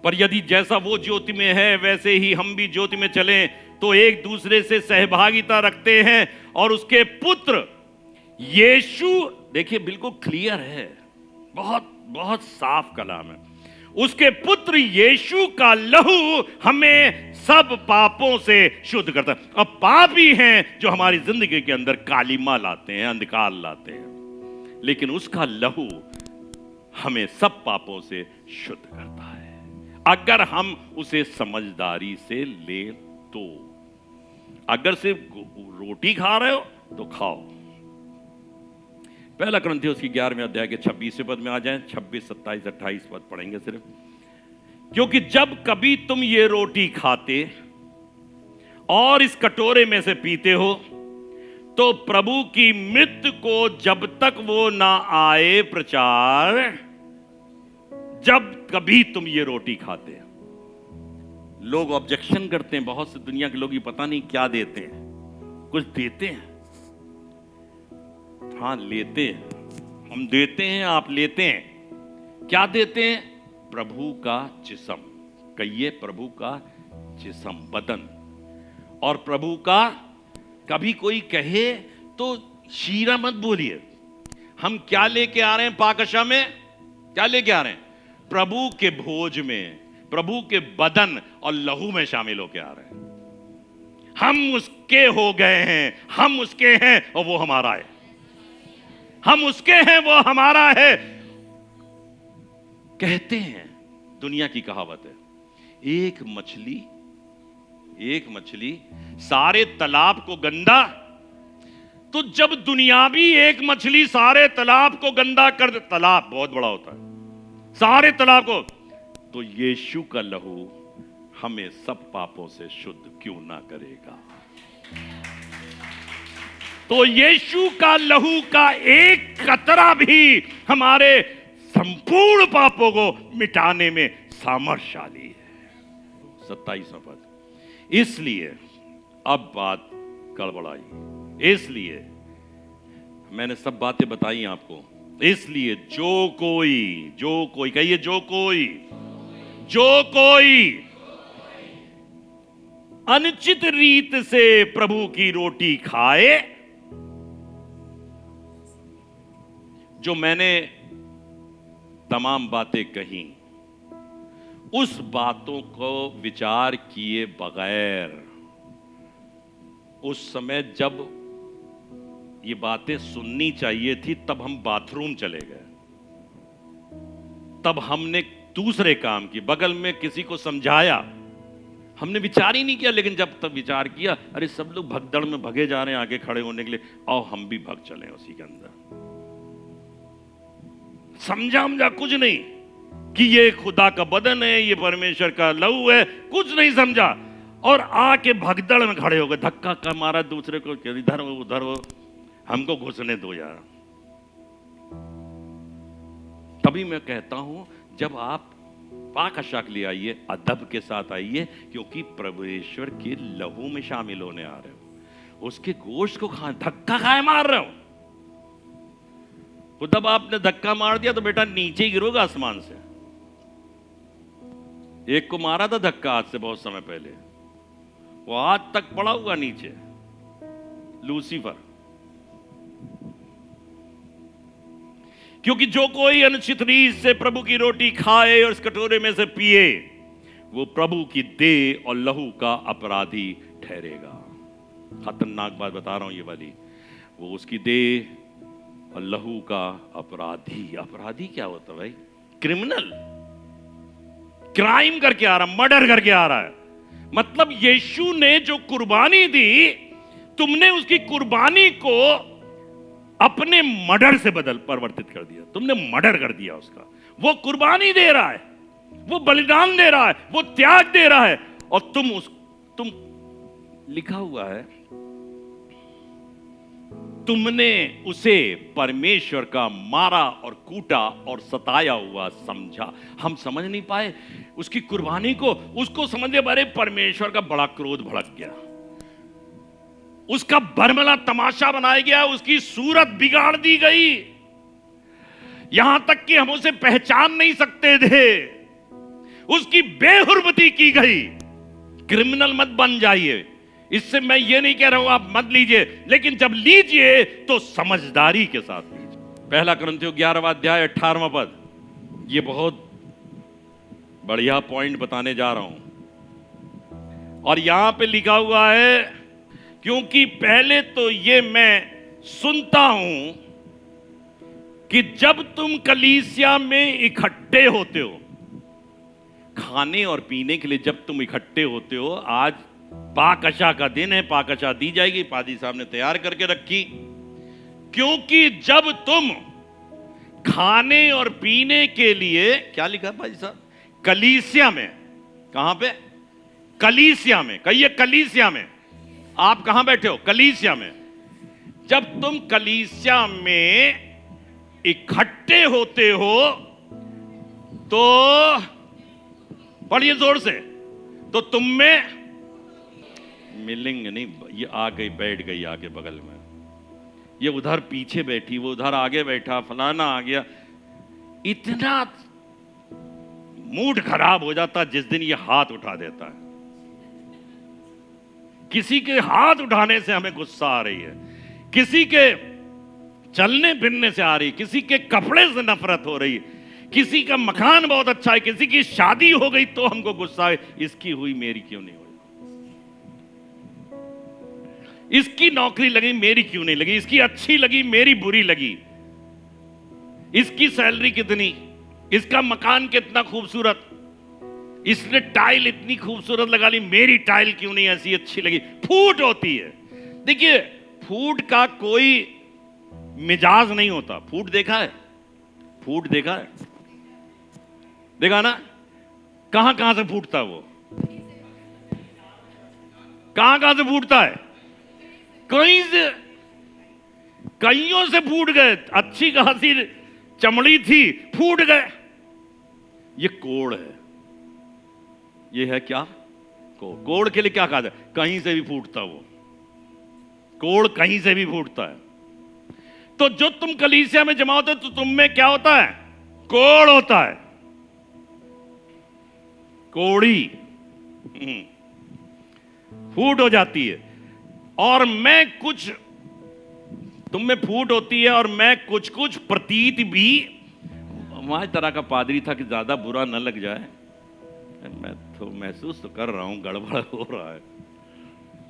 पर यदि जैसा वो ज्योति में है वैसे ही हम भी ज्योति में चलें तो एक दूसरे से सहभागिता रखते हैं, और उसके पुत्र यीशु, देखिए बिल्कुल क्लियर है, बहुत बहुत साफ कलाम है, उसके पुत्र यीशु का लहू हमें सब पापों से शुद्ध करता है। अब पाप ही हैं जो हमारी जिंदगी के अंदर कालिमा लाते हैं, अंधकार लाते हैं, लेकिन उसका लहू हमें सब पापों से शुद्ध करता है, अगर हम उसे समझदारी से ले तो। अगर सिर्फ रोटी खा रहे हो तो खाओ। पहला कुरिन्थियों की 11वें अध्याय के 26वें पद में आ जाएं, 26, 27, 28 पद पढ़ेंगे सिर्फ। क्योंकि जब कभी तुम ये रोटी खाते और इस कटोरे में से पीते हो तो प्रभु की मृत्यु को जब तक वो ना आए प्रचार, जब कभी तुम ये रोटी खाते हैं। लोग ऑब्जेक्शन करते हैं, बहुत से दुनिया के लोग ये पता नहीं क्या देते हैं, कुछ देते हैं, हाँ लेते हैं, हम देते हैं, आप लेते हैं। क्या देते हैं? प्रभु का जिस्म, कहिए प्रभु का जिस्म, बदन। और प्रभु का, कभी कोई कहे तो शीरा मत बोलिए। हम क्या लेके आ रहे हैं पाकशा में? क्या लेके आ रहे हैं? प्रभु के भोज में, प्रभु के बदन और लहू में शामिल होके आ रहे हैं। हम उसके हो गए हैं, हम उसके हैं और वो हमारा है। हम उसके हैं, वो हमारा है। कहते हैं, दुनिया की कहावत है, एक मछली सारे तालाब को गंदा। तो जब दुनियावी एक मछली सारे तालाब को गंदा कर दे, तालाब बहुत बड़ा होता है, सारे तालाब को, तो यीशु का लहू हमें सब पापों से शुद्ध क्यों ना करेगा? तो यीशु का लहू का एक कतरा भी हमारे संपूर्ण पापों को मिटाने में सामर्थ्यशाली है। 27वां पद। इसलिए अब बात गड़बड़ाई, इसलिए मैंने सब बातें बताई आपको। इसलिए जो कोई कहिए, जो कोई अनुचित रीत से प्रभु की रोटी खाए, जो मैंने तमाम बातें कही, उस बातों को विचार किए बगैर, उस समय जब ये बातें सुननी चाहिए थी, तब हम बाथरूम चले गए, तब हमने दूसरे काम की, बगल में किसी को समझाया, हमने विचार ही नहीं किया। लेकिन जब तक विचार किया, अरे सब लोग भगदड़ में भगे जा रहे हैं आगे खड़े होने के लिए, आओ हम भी भग चले उसी के अंदर। समझा कुछ नहीं कि ये खुदा का बदन है, ये परमेश्वर का लहू है, कुछ नहीं समझा, और आके भगदड़ में खड़े हो गए, धक्का का मारा दूसरे को, इधर हो उधर हो, हमको घुसने दो यार। तभी मैं कहता हूं, जब आप पाक अशाक ले आइए, अदब के साथ आइए, क्योंकि परमेश्वर के लहू में शामिल होने आ रहे हो, उसके गोश्त को खा, धक्का खाए मार रहे हो। तो तब आपने धक्का मार दिया तो बेटा नीचे ही गिरोगे आसमान से। एक को मारा था धक्का आज से बहुत समय पहले, वो आज तक पड़ा हुआ नीचे, लूसीफर। क्योंकि जो कोई अनुचित रीत से प्रभु की रोटी खाए और इस कटोरे में से पिए, वो प्रभु की देह और लहू का अपराधी ठहरेगा। खतरनाक बात बता रहा हूं ये वाली, वो उसकी देह और लहू का अपराधी। अपराधी क्या होता है भाई? क्रिमिनल, क्राइम करके आ रहा, मर्डर करके आ रहा है। मतलब यीशु ने जो कुर्बानी दी, तुमने उसकी कुर्बानी को अपने मर्डर से परिवर्तित कर दिया, तुमने मर्डर कर दिया उसका। वो कुर्बानी दे रहा है, वो बलिदान दे रहा है, वो त्याग दे रहा है, और तुम लिखा हुआ है, तुमने उसे परमेश्वर का मारा और कूटा और सताया हुआ समझा। हम समझ नहीं पाए उसकी कुर्बानी को, उसको समझे बारे परमेश्वर का बड़ा क्रोध भड़क गया, उसका बरमला तमाशा बनाया गया, उसकी सूरत बिगाड़ दी गई, यहां तक कि हम उसे पहचान नहीं सकते थे, उसकी बेहुर्मती की गई। क्रिमिनल मत बन जाइए, इससे मैं ये नहीं कह रहा हूं आप मत लीजिए, लेकिन जब लीजिए तो समझदारी के साथ लीजिए। पहला कुरिन्थियों 11वां अध्याय 18वां पद, ये बहुत बढ़िया पॉइंट बताने जा रहा हूं। और यहां पे लिखा हुआ है, क्योंकि पहले तो ये मैं सुनता हूं कि जब तुम कलीसिया में इकट्ठे होते हो, खाने और पीने के लिए जब तुम इकट्ठे होते हो, आज पाकशा का दिन है, पाकशा दी जाएगी, पादी साहब ने तैयार करके रखी। क्योंकि जब तुम खाने और पीने के लिए, क्या लिखा है पादी साहब? कलीसिया में। कहां पे? कलीसिया में। कहिए कलीसिया में। आप कहां बैठे हो? कलीसिया में। जब तुम कलीसिया में इकट्ठे होते हो तो पढ़िए जोर से, तो तुम में मिलेंगे नहीं। ये आ गई, बैठ गई आगे बगल में, ये उधर पीछे बैठी, वो उधर आगे बैठा, फलाना आ गया। इतना मूड खराब हो जाता जिस दिन ये हाथ उठा देता है। किसी के हाथ उठाने से हमें गुस्सा आ रही है, किसी के चलने फिरने से आ रही, किसी के कपड़े से नफरत हो रही, किसी का मकान बहुत अच्छा है, किसी की शादी हो गई तो हमको गुस्सा है, इसकी हुई मेरी क्यों नहीं हुई, इसकी नौकरी लगी मेरी क्यों नहीं लगी, इसकी अच्छी लगी मेरी बुरी लगी, इसकी सैलरी कितनी, इसका मकान कितना खूबसूरत, इसने टाइल इतनी खूबसूरत लगा ली, मेरी टाइल क्यों नहीं ऐसी अच्छी लगी। फूट होती है। देखिए, फूट का कोई मिजाज नहीं होता। फूट देखा है? फूट देखा है? देखा ना? कहां कहां से फूटता है वो? कहां कहां से फूटता है? कहीं से, कईयों से फूट गए। अच्छी खासी चमड़ी थी, फूट गए। ये कोड़ है। ये है क्या? कोड़ के लिए क्या कहा जाए? कहीं से भी फूटता वो कोड़, कहीं से भी फूटता है। तो जो तुम कलीसिया में जमा होते तो तुम में क्या होता है? कोड़ होता है, कोड़ी फूट हो जाती है। और मैं कुछ, तुम में फूट होती है और मैं कुछ कुछ प्रतीत भी। हमारी तरह का पादरी था कि ज्यादा बुरा न लग जाए, मैं तो महसूस तो कर रहा हूं गड़बड़ हो रहा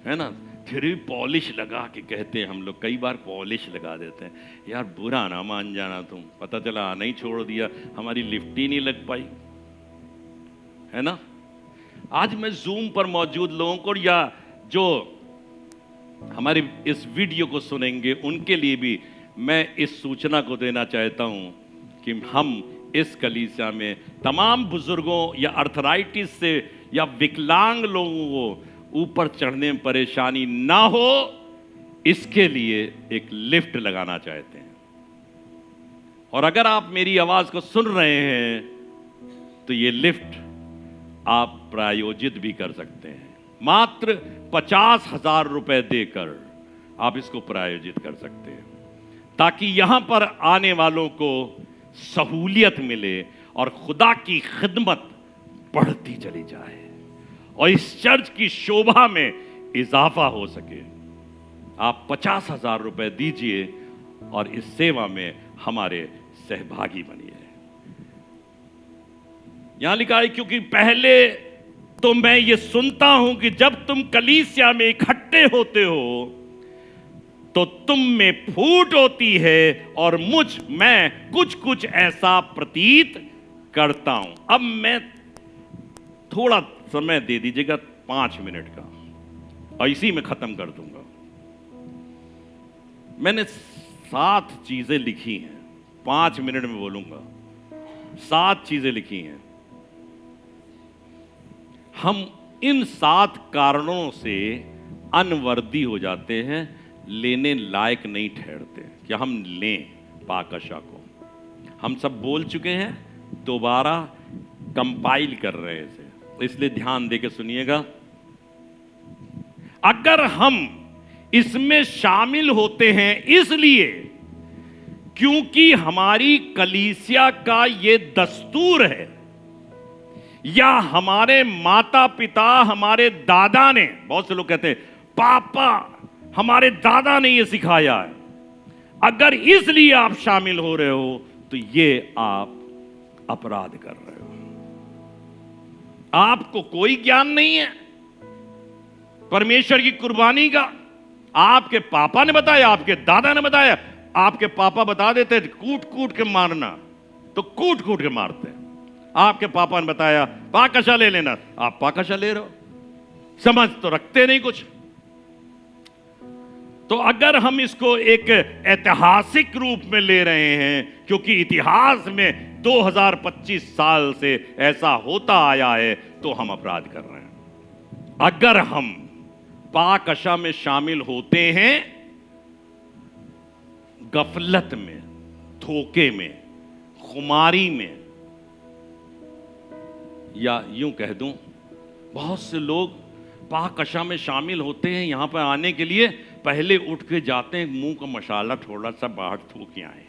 है ना, फिर भी पॉलिश लगा के कहते हैं हम लोग, कई बार पॉलिश लगा देते हैं। यार बुरा ना मान जाना तुम, पता चला आना ही छोड़ दिया, हमारी लिफ्ट ही नहीं लग पाई, है ना। आज मैं जूम पर मौजूद लोगों को या जो हमारे इस वीडियो को सुनेंगे उनके लिए भी मैं इस सूचना को देना चाहता हूं कि हम इस कलीसिया में तमाम बुजुर्गों या अर्थराइटिस से या विकलांग लोगों को ऊपर चढ़ने में परेशानी ना हो, इसके लिए एक लिफ्ट लगाना चाहते हैं। और अगर आप मेरी आवाज को सुन रहे हैं तो ये लिफ्ट आप प्रायोजित भी कर सकते हैं। मात्र 50,000 रुपए देकर आप इसको प्रायोजित कर सकते हैं, ताकि यहां पर आने वालों को सहूलियत मिले और खुदा की खिदमत बढ़ती चली जाए और इस चर्च की शोभा में इजाफा हो सके। आप 50,000 रुपए दीजिए और इस सेवा में हमारे सहभागी बनिए। यहां लिखा है, क्योंकि पहले तो मैं ये सुनता हूं कि जब तुम कलीसिया में इकट्ठे होते हो तो तुम में फूट होती है और मैं कुछ कुछ ऐसा प्रतीत करता हूं। अब मैं थोड़ा समय दे दीजिएगा, 5 मिनट का, और इसी में खत्म कर दूंगा। मैंने 7 चीजें लिखी हैं, 5 मिनट में बोलूंगा। 7 चीजें लिखी हैं। हम इन 7 कारणों से अनवर्दी हो जाते हैं, लेने लायक नहीं ठहरते। क्या हम लें पाकशा को? हम सब बोल चुके हैं, दोबारा कंपाइल कर रहे हैं इसे, इसलिए ध्यान देके सुनिएगा। अगर हम इसमें शामिल होते हैं इसलिए क्योंकि हमारी कलीसिया का ये दस्तूर है, या हमारे माता पिता, हमारे दादा ने, बहुत से लोग कहते हैं पापा हमारे दादा ने ये सिखाया है, अगर इसलिए आप शामिल हो रहे हो तो ये आप अपराध कर रहे हो। आपको कोई ज्ञान नहीं है परमेश्वर की कुर्बानी का। आपके पापा ने बताया, आपके दादा ने बताया। आपके पापा बता देते कूट कूट के मारना, तो कूट कूट के मारते। आपके पापा ने बताया पाकशा ले लेना, आप पाकशा ले रहे हो, समझ तो रखते नहीं कुछ। तो अगर हम इसको एक ऐतिहासिक रूप में ले रहे हैं, क्योंकि इतिहास में 2025 साल से ऐसा होता आया है, तो हम अपराध कर रहे हैं। अगर हम पाकशा में शामिल होते हैं गफलत में, धोखे में, खुमारी में, या यूं कह दूं बहुत से लोग पाकशा में शामिल होते हैं, यहां पर आने के लिए पहले उठ के जाते हैं, मुंह का मसाला थोड़ा सा बाहर थूक के आए,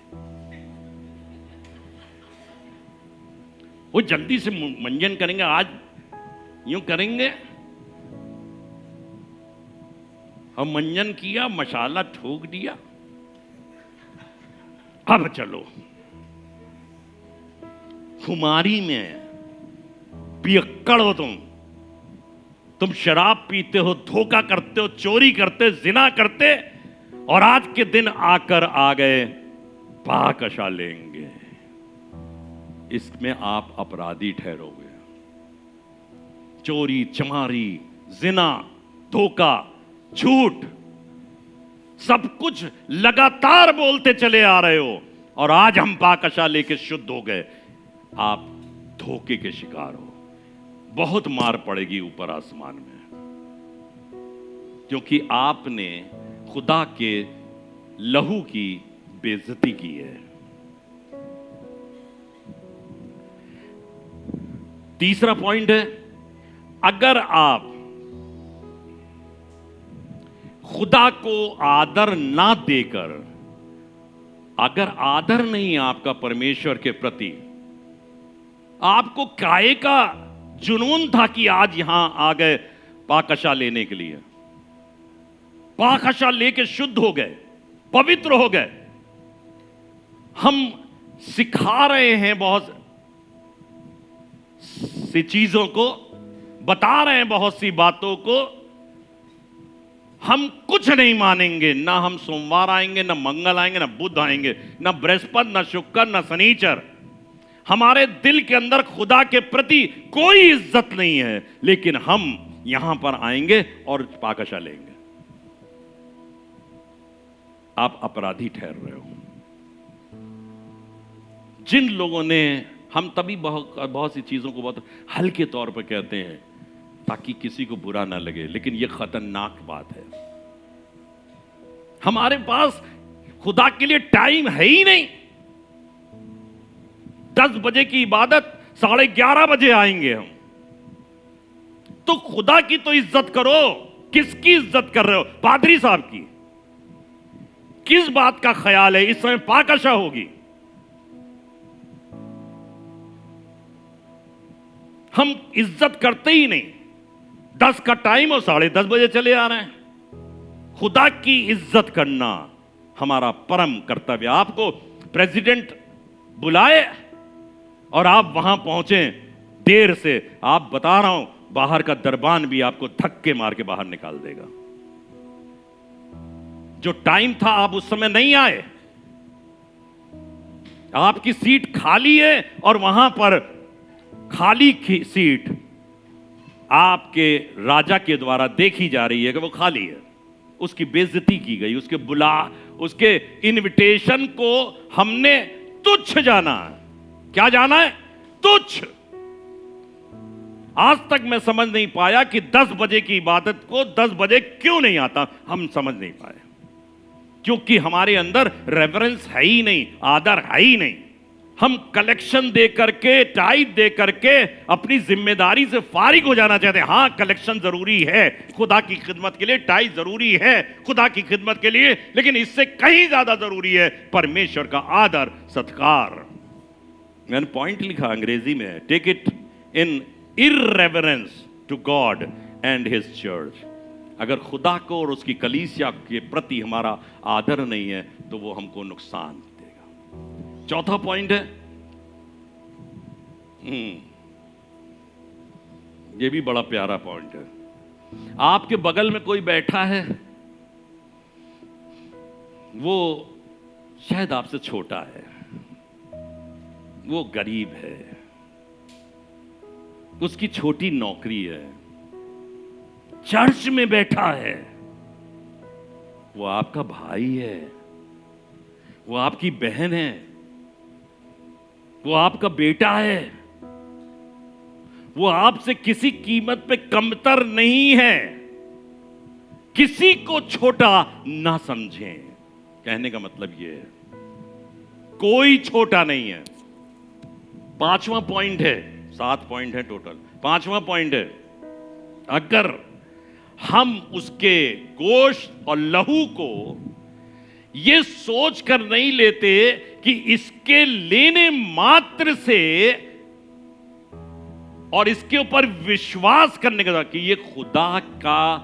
वो जल्दी से मंजन करेंगे, आज यूं करेंगे। हम मंजन किया, मसाला ठोक दिया, अब चलो खुमारी में पियक्कड़ हो तुम शराब पीते हो, धोखा करते हो, चोरी करते, जिना करते, और आज के दिन आकर आ गए पाकशा लेंगे, इसमें आप अपराधी ठहरोगे। चोरी, चमारी, जिना, धोखा, झूठ, सब कुछ लगातार बोलते चले आ रहे हो, और आज हम पाकशा लेके शुद्ध हो गए, आप धोखे के शिकार हो। बहुत मार पड़ेगी ऊपर आसमान में, क्योंकि आपने खुदा के लहू की बेइज्जती की है। तीसरा पॉइंट है, अगर आप खुदा को आदर ना देकर, अगर आदर नहीं आपका परमेश्वर के प्रति, आपको काहे का जुनून था कि आज यहां आ गए पाकशा लेने के लिए, पाकशा लेके शुद्ध हो गए, पवित्र हो गए। हम सिखा रहे हैं बहुत सी चीजों को, बता रहे हैं बहुत सी बातों को, हम कुछ नहीं मानेंगे, ना हम सोमवार आएंगे, ना मंगल आएंगे, ना बुध आएंगे, ना बृहस्पति, ना शुक्र, ना शनिचर। हमारे दिल के अंदर खुदा के प्रति कोई इज्जत नहीं है, लेकिन हम यहां पर आएंगे और पाकशा लेंगे। आप अपराधी ठहर रहे हो। जिन लोगों ने, हम तभी बहुत सी चीजों को बहुत हल्के तौर पर कहते हैं ताकि किसी को बुरा ना लगे, लेकिन यह खतरनाक बात है। हमारे पास खुदा के लिए टाइम है ही नहीं। 10 बजे की इबादत 11:30 बजे आएंगे हम। तो खुदा की तो इज्जत करो। किसकी इज्जत कर रहे हो? पादरी साहब की। किस बात का ख्याल है इस समय पाकशा होगी? हम इज्जत करते ही नहीं। 10 का टाइम और 10:30 बजे चले आ रहे हैं। खुदा की इज्जत करना हमारा परम कर्तव्य। आपको प्रेसिडेंट बुलाए और आप वहां पहुंचे देर से, आप बता रहा हूं, बाहर का दरबान भी आपको धक्के मार के बाहर निकाल देगा। जो टाइम था आप उस समय नहीं आए। आपकी सीट खाली है और वहां पर खाली की सीट आपके राजा के द्वारा देखी जा रही है कि वो खाली है। उसकी बेइज्जती की गई, उसके इनविटेशन को हमने तुच्छ जाना है। क्या जाना है? तुच्छ। आज तक मैं समझ नहीं पाया कि 10 बजे की इबादत को 10 बजे क्यों नहीं आता। हम समझ नहीं पाए क्योंकि हमारे अंदर रेवरेंस है ही नहीं, आदर है ही नहीं। हम कलेक्शन दे करके, टाइट दे करके अपनी जिम्मेदारी से फारिग हो जाना चाहते हैं। हाँ, कलेक्शन जरूरी है खुदा की खिदमत के लिए, टाइट जरूरी है खुदा की खिदमत के लिए, लेकिन इससे कहीं ज्यादा जरूरी है परमेश्वर का आदर सत्कार। मैंने पॉइंट लिखा अंग्रेजी में, take it in irreverence to God and his church. अगर खुदा को और उसकी कलीसिया के प्रति हमारा आदर नहीं है तो वो हमको नुकसान देगा। चौथा पॉइंट है, ये भी बड़ा प्यारा पॉइंट है। आपके बगल में कोई बैठा है, वो शायद आपसे छोटा है, वो गरीब है, उसकी छोटी नौकरी है, चर्च में बैठा है, वो आपका भाई है, वो आपकी बहन है, वो आपका बेटा है, वो आपसे किसी कीमत पे कमतर नहीं है। किसी को छोटा ना समझें। कहने का मतलब यह है कोई छोटा नहीं है। 5वां पॉइंट है, 7 पॉइंट है टोटल। 5वां पॉइंट है, अगर हम उसके गोश्त और लहू को ये सोच कर नहीं लेते कि इसके लेने मात्र से और इसके ऊपर विश्वास करने के बाद कि ये खुदा का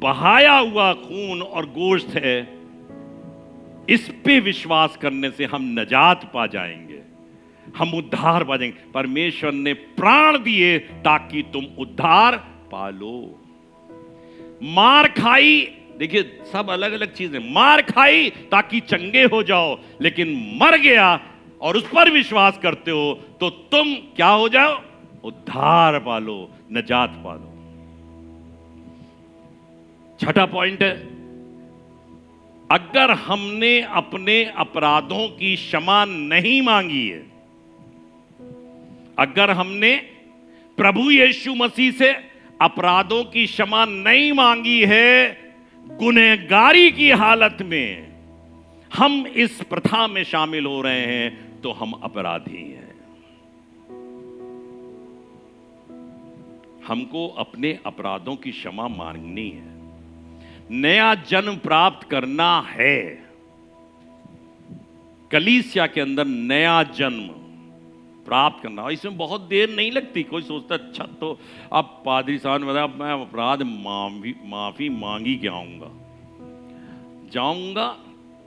बहाया हुआ खून और गोश्त है, इस पे विश्वास करने से हम नजात पा जाएंगे, हम उद्धार पा जाएंगे। परमेश्वर ने प्राण दिए ताकि तुम उद्धार पा लो। मार खाई, देखिए सब अलग अलग चीजें। मार खाई ताकि चंगे हो जाओ, लेकिन मर गया और उस पर विश्वास करते हो तो तुम क्या हो जाओ? उद्धार पा लो, नजात पा लो। 6ठा पॉइंट है, अगर हमने अपने अपराधों की क्षमा नहीं मांगी है, अगर हमने प्रभु यीशु मसीह से अपराधों की क्षमा नहीं मांगी है, गुनहगारी की हालत में हम इस प्रथा में शामिल हो रहे हैं, तो हम अपराधी हैं। हमको अपने अपराधों की क्षमा मांगनी है, नया जन्म प्राप्त करना है। कलीसिया के अंदर नया जन्म प्राप्त करना, इसमें बहुत देर नहीं लगती। कोई सोचता अच्छा तो अब पादरी साहब ने बताया मैं अपराध माफी मांगी के जाऊंगा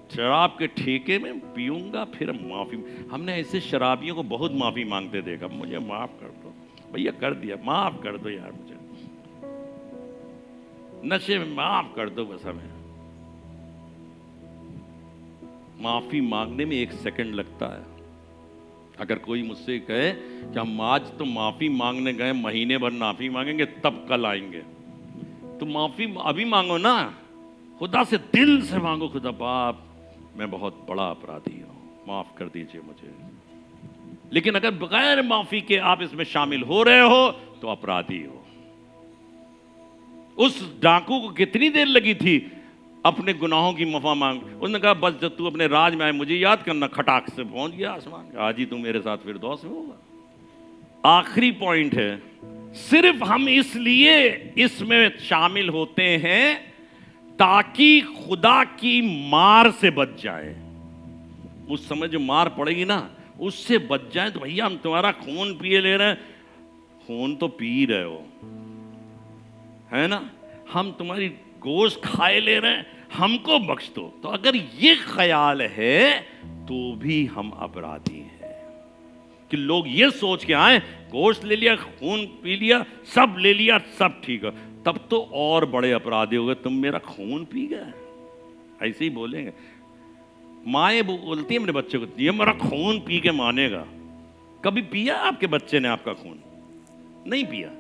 शराब के ठेके में पीऊंगा, फिर माफी। हमने ऐसे शराबियों को बहुत माफी मांगते देखा, मुझे माफ कर दो भैया, कर दिया, माफ कर दो यार मुझे। नशे में, माफ कर दो बस हमें। माफी मांगने में 1 सेकंड लगता है। अगर कोई मुझसे कहे कि हम आज तो माफी मांगने गए, महीने भर माफी मांगेंगे तब कल आएंगे, तो माफी अभी मांगो ना, खुदा से दिल से मांगो, खुदा बाप मैं बहुत बड़ा अपराधी हूं, माफ कर दीजिए मुझे। लेकिन अगर बगैर माफी के आप इसमें शामिल हो रहे हो तो अपराधी हो। उस डाकू को कितनी देर लगी थी अपने गुनाहों की मफा मांग, उसने कहा बस जब तू अपने राज में आए मुझे याद करना, खटाक से पहुंच गया आसमान, आज ही तू मेरे साथ फिरदौस में होगा। आखिरी पॉइंट है, सिर्फ हम इसलिए इसमें शामिल होते हैं ताकि खुदा की मार से बच जाए। उस समय जो मार पड़ेगी ना उससे बच जाए। तो भैया हम तुम्हारा खून पिए ले रहे हैं, खून तो पी रहे हो है ना, हम तुम्हारी गोश्त खाए ले रहे हैं, हमको बख्श दो। तो अगर ये ख्याल है तो भी हम अपराधी हैं कि लोग ये सोच के आए गोश्त ले लिया, खून पी लिया, सब ले लिया, सब ठीक है, तब तो और बड़े अपराधी हो गए, तुम मेरा खून पी गए, ऐसे ही बोलेंगे। माएँ बोलती है मेरे बच्चे को, ये मेरा खून पी के मानेगा। कभी पिया आपके बच्चे ने आपका खून? नहीं पिया,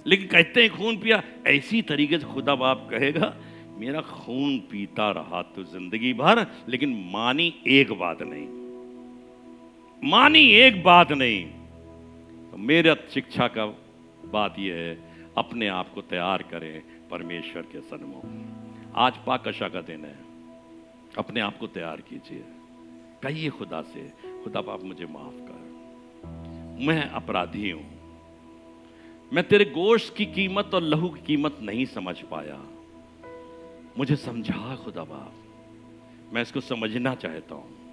लेकिन कहते हैं खून पिया। ऐसी तरीके से खुदा बाप कहेगा मेरा खून पीता रहा तो जिंदगी भर, लेकिन मानी एक बात नहीं, मानी एक बात नहीं। तो मेरा शिक्षा का बात यह है, अपने आप को तैयार करें परमेश्वर के सन्मुख। आज पाकशा का दिन है, अपने आप को तैयार कीजिए, कहिए खुदा से, खुदा बाप मुझे माफ कर, मैं अपराधी हूं, मैं तेरे गोश्त की कीमत और लहू की कीमत नहीं समझ पाया, मुझे समझा खुदा बाप, मैं इसको समझना चाहता हूं।